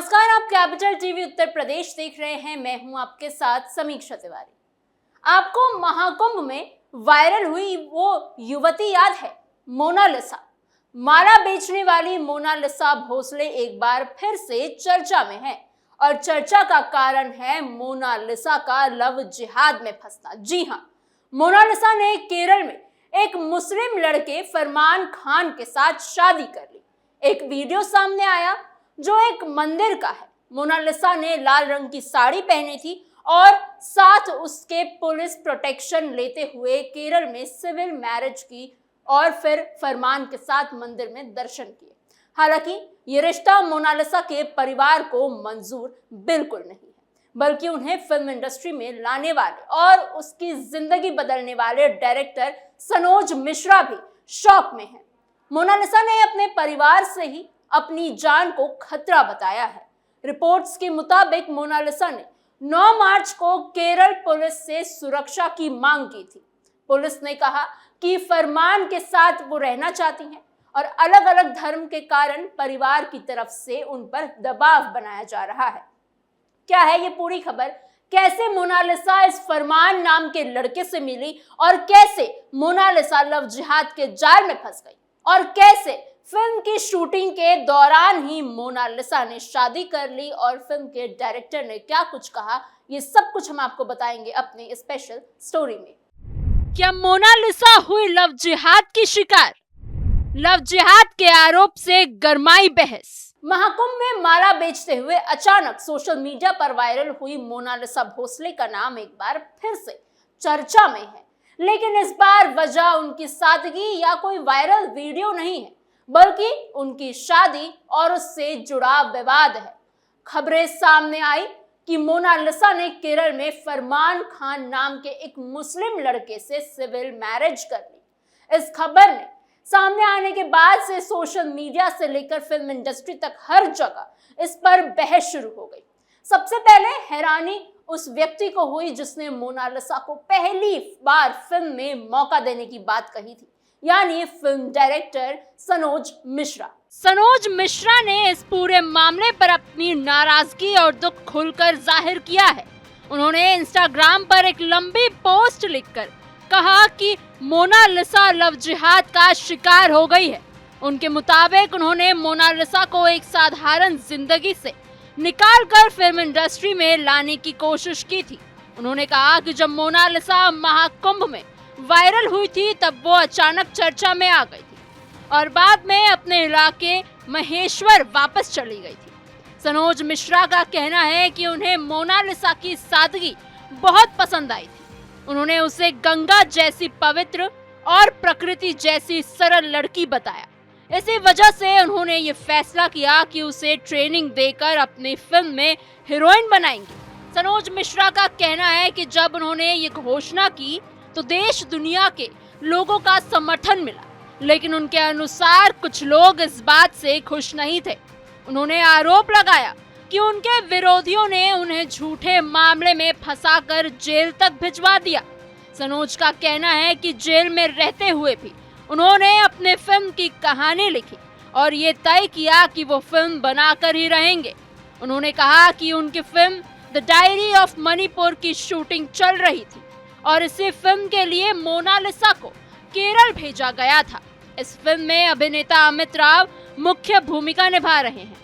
नमस्कार, आप capital TV Uttar Pradesh देख रहे हैं। मैं हूं आपके साथ समीक्षा तिवारी। आपको महाकुंभ में वायरल हुई वो युवती याद है, मोनालिसा। माला बेचने वाली मोनालिसा भोसले एक बार फिर से चर्चा में है और चर्चा का कारण है मोनालिसा का लव जिहाद में फंसना। जी हां, मोनालिसा ने केरल में एक मुस्लिम लड़के फरमान खान के साथ शादी कर ली। एक वीडियो सामने आया जो एक मंदिर का है। मोनालिसा ने लाल रंग की साड़ी पहनी थी और साथ उसके पुलिस प्रोटेक्शन लेते हुए केरल में सिविल मैरिज की और फिर फरमान के साथ मंदिर में दर्शन किए। हालांकि ये रिश्ता मोनालिसा के परिवार को मंजूर बिल्कुल नहीं है, बल्कि उन्हें फिल्म इंडस्ट्री में लाने वाले और उसकी जिंदगी बदलने वाले डायरेक्टर सनोज मिश्रा भी शौक में हैं। मोनालिसा ने अपने परिवार से ही अपनी जान को खतरा बताया है। रिपोर्ट्स के मुताबिक मोनालिसा ने 9 मार्च को केरल पुलिस से सुरक्षा की मांग की थी। पुलिस ने कहा कि फरमान के साथ वो रहना चाहती हैं और अलग अलग धर्म के कारण परिवार की तरफ से उन पर दबाव बनाया जा रहा है। क्या है ये पूरी खबर? कैसे मोनालिसा इस फरमान नाम के लड़के से मिली और कैसे मोनालिसा लव जिहाद के जाल में फंस गई और कैसे फिल्म की शूटिंग के दौरान ही मोनालिसा ने शादी कर ली और फिल्म के डायरेक्टर ने क्या कुछ कहा, ये सब कुछ हम आपको बताएंगे अपनी स्पेशल स्टोरी में। क्या मोनालिसा हुई लव जिहाद की शिकार? लव जिहाद के आरोप से गरमाई बहस। महाकुंभ में माला बेचते हुए अचानक सोशल मीडिया पर वायरल हुई मोनालिसा भोसले का नाम एक बार फिर से चर्चा में है, लेकिन इस बार वजह उनकी सादगी या कोई वायरल वीडियो नहीं है, बल्कि उनकी शादी और उससे जुड़ा विवाद है। खबरें सामने आई कि मोनालिसा ने केरल में फरमान खान नाम के एक मुस्लिम लड़के से सिविल मैरिज कर ली। इस खबर ने सामने आने के बाद से सोशल मीडिया से लेकर फिल्म इंडस्ट्री तक हर जगह इस पर बहस शुरू हो गई। सबसे पहले हैरानी उस व्यक्ति को हुई जिसने मोनालिसा को पहली बार फिल्म में मौका देने की बात कही थी, यानी फिल्म डायरेक्टर सनोज मिश्रा। सनोज मिश्रा ने इस पूरे मामले पर अपनी नाराजगी और दुख खुलकर जाहिर किया है। उन्होंने इंस्टाग्राम पर एक लंबी पोस्ट लिखकर कहा कि मोनालिसा लव जिहाद का शिकार हो गई है। उनके मुताबिक उन्होंने मोनालिसा को एक साधारण जिंदगी से निकालकर फिल्म इंडस्ट्री में लाने की कोशिश की थी। उन्होंने कहा कि जब मोनालिसा महाकुंभ में वायरल हुई थी तब वो अचानक चर्चा में आ गई थी और बाद में अपने इलाके महेश्वर वापस चली गई थी। सनोज मिश्रा का कहना है कि उन्हें मोनालिसा की सादगी बहुत पसंद आई थी। उन्होंने उसे गंगा जैसी पवित्र और प्रकृति जैसी सरल लड़की बताया। इसी वजह से उन्होंने ये फैसला किया कि उसे ट्रेनिंग देकर अपनी फिल्म में हीरोइन बनाएंगे। सनोज मिश्रा का कहना है कि जब उन्होंने ये घोषणा की तो देश दुनिया के लोगों का समर्थन मिला, लेकिन उनके अनुसार कुछ लोग इस बात से खुश नहीं थे। उन्होंने आरोप लगाया कि उनके विरोधियों ने उन्हें झूठे मामले में फंसाकर जेल तक भिजवा दिया। सनोज का कहना है कि जेल में रहते हुए भी उन्होंने अपने फिल्म की कहानी लिखी और ये तय किया कि वो फिल्म बनाकर ही रहेंगे। उन्होंने कहा कि उनकी film the diary of Manipur की शूटिंग चल रही थी और इसी फिल्म के लिए मोनालिसा को केरल भेजा गया था। इस फिल्म में अभिनेता अमित राव मुख्य भूमिका निभा रहे हैं,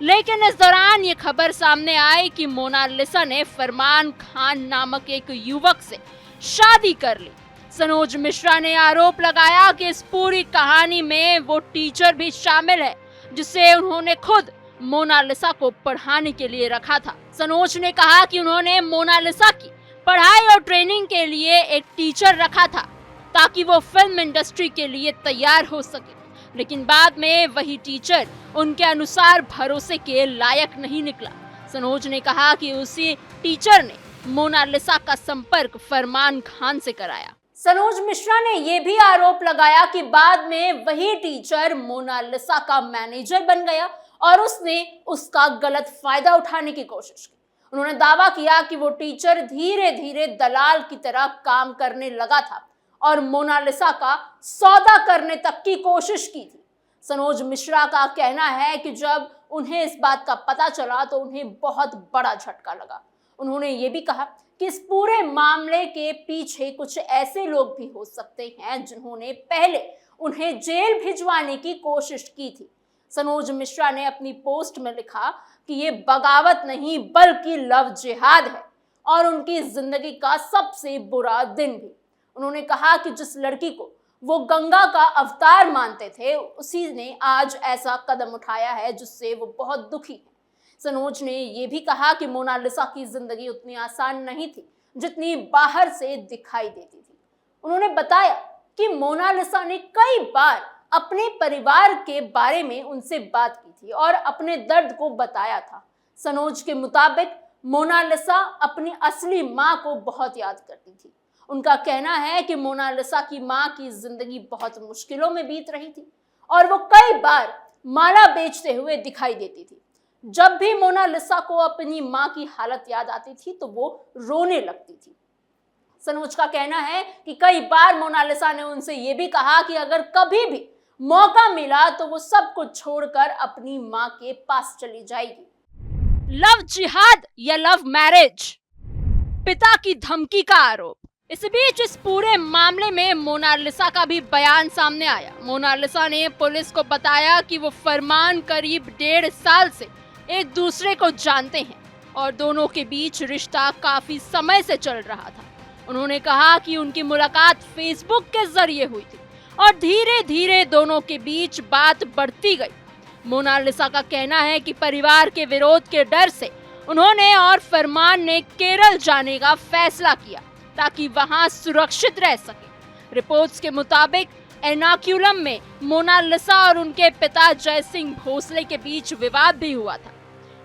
लेकिन इस दौरान ये खबर सामने आई कि मोनालिसा ने फरमान खान नामक एक युवक से शादी कर ली। सनोज मिश्रा ने आरोप लगाया कि इस पूरी कहानी में वो टीचर भी शामिल है जिसे उन्होंने खुद मोनालिसा को पढ़ाने के लिए रखा था। सनोज ने कहा कि उन्होंने मोनालिसा की पढ़ाई और ट्रेनिंग के लिए एक टीचर रखा था ताकि वो फिल्म इंडस्ट्री के लिए तैयार हो सके, लेकिन बाद में वही टीचर उनके अनुसार भरोसे के लायक नहीं निकला। सनोज ने कहा कि उसी टीचर ने मोनालिसा का संपर्क फरमान खान से कराया। सनोज मिश्रा ने यह भी आरोप लगाया कि बाद में वही टीचर मोनालिसा का मैनेजर बन गया और उसने उसका गलत फायदा उठाने की कोशिश की। उन्होंने दावा किया कि वो टीचर धीरे धीरे दलाल की तरह काम करने लगा था और मोनालिसा का सौदा करने तक की कोशिश की थी। सनोज मिश्रा का कहना है कि जब उन्हें इस बात का पता चला तो उन्हें बहुत बड़ा झटका लगा। उन्होंने ये भी कहा कि इस पूरे मामले के पीछे कुछ ऐसे लोग भी हो सकते हैं जिन्होंने पहले उन्हें जेल भिजवाने की कोशिश की थी। सनोज मिश्रा ने अपनी पोस्ट में लिखा कि ये बगावत नहीं बल्कि लव जिहाद है और उनकी जिंदगी का सबसे बुरा दिन भी। उन्होंने कहा कि जिस लड़की को वो गंगा का अवतार मानते थे उसी ने आज ऐसा कदम उठाया है जिससे वो बहुत दुखी है। सनोज ने ये भी कहा कि मोनालिसा की जिंदगी उतनी आसान नहीं थी जितनी बाहर से दिखाई देती थी। उन्होंने बताया कि मोनालिसा ने कई बार अपने परिवार के बारे में उनसे बात की थी और अपने दर्द को बताया था। सनोज के मुताबिक मोनालिसा अपनी असली माँ को बहुत याद करती थी। उनका कहना है कि मोनालिसा की माँ की जिंदगी बहुत मुश्किलों में बीत रही थी और वो कई बार माला बेचते हुए दिखाई देती थी। जब भी मोनालिसा को अपनी माँ की हालत याद आती थी तो वो रोने लगती थी। सनोज का कहना है कि कई बार मोनालिसा ने उनसे ये भी कहा कि अगर कभी भी मौका मिला तो वो सब कुछ छोड़कर अपनी माँ के पास चली जाएगी। लव जिहाद या लव मैरिज, पिता की धमकी का आरोप। इस बीच इस पूरे मामले में मोनालिसा का भी बयान सामने आया। मोनालिसा ने पुलिस को बताया कि वो फरमान करीब 1.5 साल से एक दूसरे को जानते हैं और दोनों के बीच रिश्ता काफी समय से चल रहा था। उन्होंने कहा कि उनकी मुलाकात फेसबुक के जरिए हुई थी और धीरे धीरे दोनों के बीच बात बढ़ती गई। मोनालिसा का कहना है कि परिवार के विरोध के डर से उन्होंने और फरमान ने केरल जाने का फैसला किया ताकि वहां सुरक्षित रह सके। रिपोर्ट्स के मुताबिक एर्नाकुलम में मोनालिसा और उनके पिता जय सिंह भोसले के बीच विवाद भी हुआ था।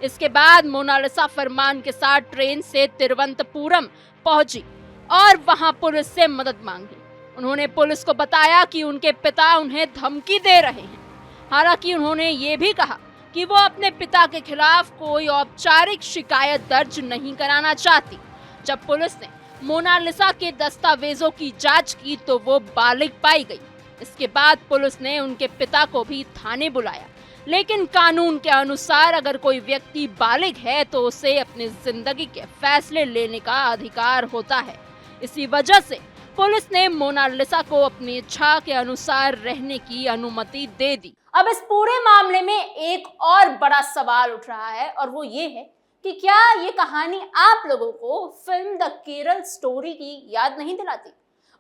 इसके बाद मोनालिसा फरमान के साथ ट्रेन से तिरुवनंतपुरम पहुंची और वहां पुलिस से मदद मांगी। उन्होंने पुलिस को बताया कि उनके पिता उन्हें धमकी दे रहे हैं। हालांकि उन्होंने ये भी कहा कि वो अपने पिता के खिलाफ कोई औपचारिक शिकायत दर्ज नहीं कराना चाहती। जब पुलिस ने मोनालिसा के दस्तावेजों की जांच की तो वो बालिग पाई गई। इसके बाद पुलिस ने उनके पिता को भी थाने बुलाया, लेकिन कानून के अनुसार अगर कोई व्यक्ति बालिग है तो उसे अपनी जिंदगी के फैसले लेने का अधिकार होता है। इसी वजह से पुलिस ने मोनालिसा को अपनी इच्छा के अनुसार रहने की अनुमति दे दी। अब इस पूरे मामले में एक और बड़ा सवाल उठ रहा है और वो ये है कि क्या ये कहानी आप लोगों को फिल्म द केरल स्टोरी की याद नहीं दिलाती?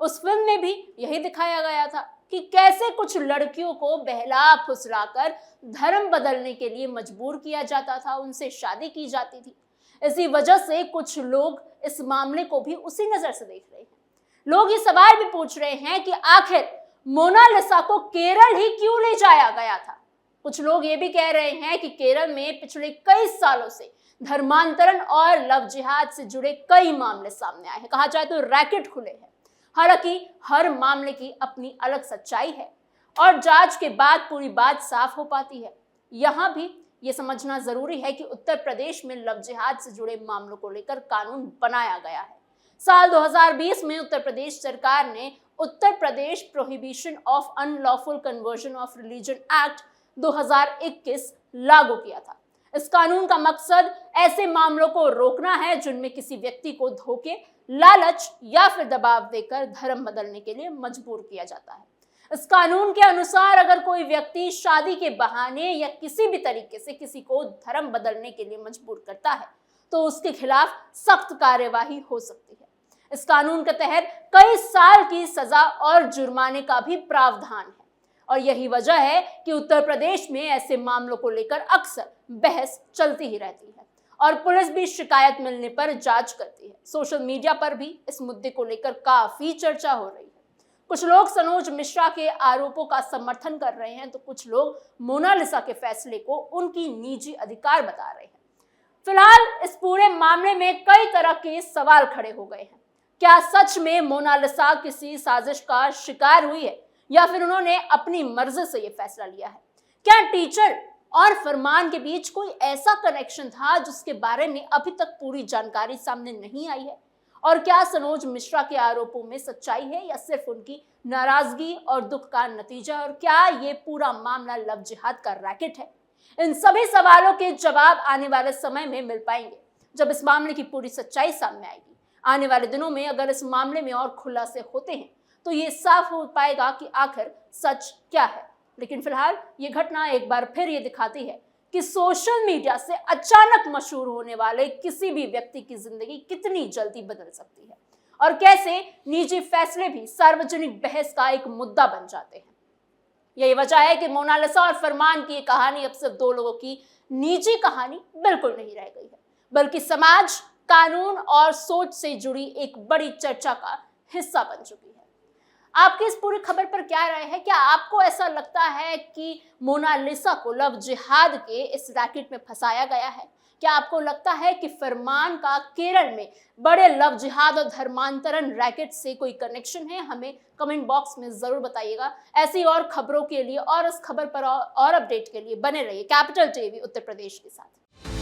उस फिल्म में भी यही दिखाया गया था कि कैसे कुछ लड़कियों को बहला फुसलाकर धर्म बदलने के लिए मजबूर किया जाता था, उनसे शादी की जाती थी। इसी वजह से कुछ लोग इस मामले को भी उसी नजर से देख रहे हैं। लोग ये सवाल भी पूछ रहे हैं कि आखिर मोनालिसा को केरल ही क्यों ले जाया गया था। कुछ लोग ये भी कह रहे हैं कि केरल में पिछले कई सालों से धर्मांतरण और लव जिहाद से जुड़े कई मामले सामने आए हैं। कहा जाए तो रैकेट खुले हैं। हालांकि हर मामले की अपनी अलग सच्चाई है और जांच के बाद पूरी बात साफ हो पाती है। यहाँ भी ये समझना जरूरी है कि उत्तर प्रदेश में लव जिहाद से जुड़े मामलों को लेकर कानून बनाया गया है। साल 2020 में उत्तर प्रदेश सरकार ने Uttar Pradesh prohibition of unlawful conversion of religion act 2021 लागू किया था। इस कानून का मकसद ऐसे मामलों को रोकना है जिनमें किसी व्यक्ति को धोखे, लालच या फिर दबाव देकर धर्म बदलने के लिए मजबूर किया जाता है। इस कानून के अनुसार अगर कोई व्यक्ति शादी के बहाने या किसी भी तरीके से किसी को धर्म बदलने के लिए मजबूर करता है तो उसके खिलाफ सख्त कार्यवाही हो सकती है। इस कानून के तहत कई साल की सजा और जुर्माने का भी प्रावधान है और यही वजह है कि उत्तर प्रदेश में ऐसे मामलों को लेकर अक्सर बहस चलती ही रहती है और पुलिस भी शिकायत मिलने पर जांच करती है। सोशल मीडिया पर भी इस मुद्दे को लेकर काफी चर्चा हो रही है। कुछ लोग सनोज मिश्रा के आरोपों का समर्थन कर रहे हैं तो कुछ लोग मोनालिसा के फैसले को उनकी निजी अधिकार बता रहे हैं। फिलहाल इस पूरे मामले में कई तरह के सवाल खड़े हो गए हैं। क्या सच में मोनालिसा किसी साजिश का शिकार हुई है या फिर उन्होंने अपनी मर्जी से ये फैसला लिया है? क्या टीचर और फरमान के बीच कोई ऐसा कनेक्शन था जिसके बारे में अभी तक पूरी जानकारी सामने नहीं आई है? और क्या सनोज मिश्रा के आरोपों में सच्चाई है या सिर्फ उनकी नाराजगी और दुख का नतीजा, और क्या ये पूरा मामला लव जिहाद का रैकेट है? इन सभी सवालों के जवाब आने वाले समय में मिल पाएंगे, जब इस मामले की पूरी सच्चाई सामने आएगी। आने वाले दिनों में अगर इस मामले में और खुलासे होते हैं तो ये साफ हो पाएगा कि आखिर सच क्या है। लेकिन फिलहाल ये घटना एक बार फिर ये दिखाती है कि सोशल मीडिया से अचानक मशहूर होने वाले किसी भी व्यक्ति की जिंदगी कितनी जल्दी बदल सकती है, और कैसे निजी फैसले भी सार्वजनिक बहस का एक मुद्दा बन जाते हैं। यही वजह है कि मोनालिसा और फरमान की ये कहानी अब सिर्फ दो लोगों की निजी कहानी बिल्कुल नहीं रह गई है, बल्कि समाज, कानून और सोच से जुड़ी एक बड़ी चर्चा का हिस्सा बन चुकी है। आपकी इस पूरी खबर पर क्या राय है? क्या आपको ऐसा लगता है कि मोनालिसा को लव जिहाद के इस रैकेट में फंसाया गया है? क्या आपको लगता है कि फरमान का केरल में बड़े लव जिहाद और धर्मांतरण रैकेट से कोई कनेक्शन है? हमें कमेंट बॉक्स में जरूर बताइएगा। ऐसी और खबरों के लिए और इस खबर पर और अपडेट के लिए बने रहिए कैपिटल टीवी उत्तर प्रदेश के साथ।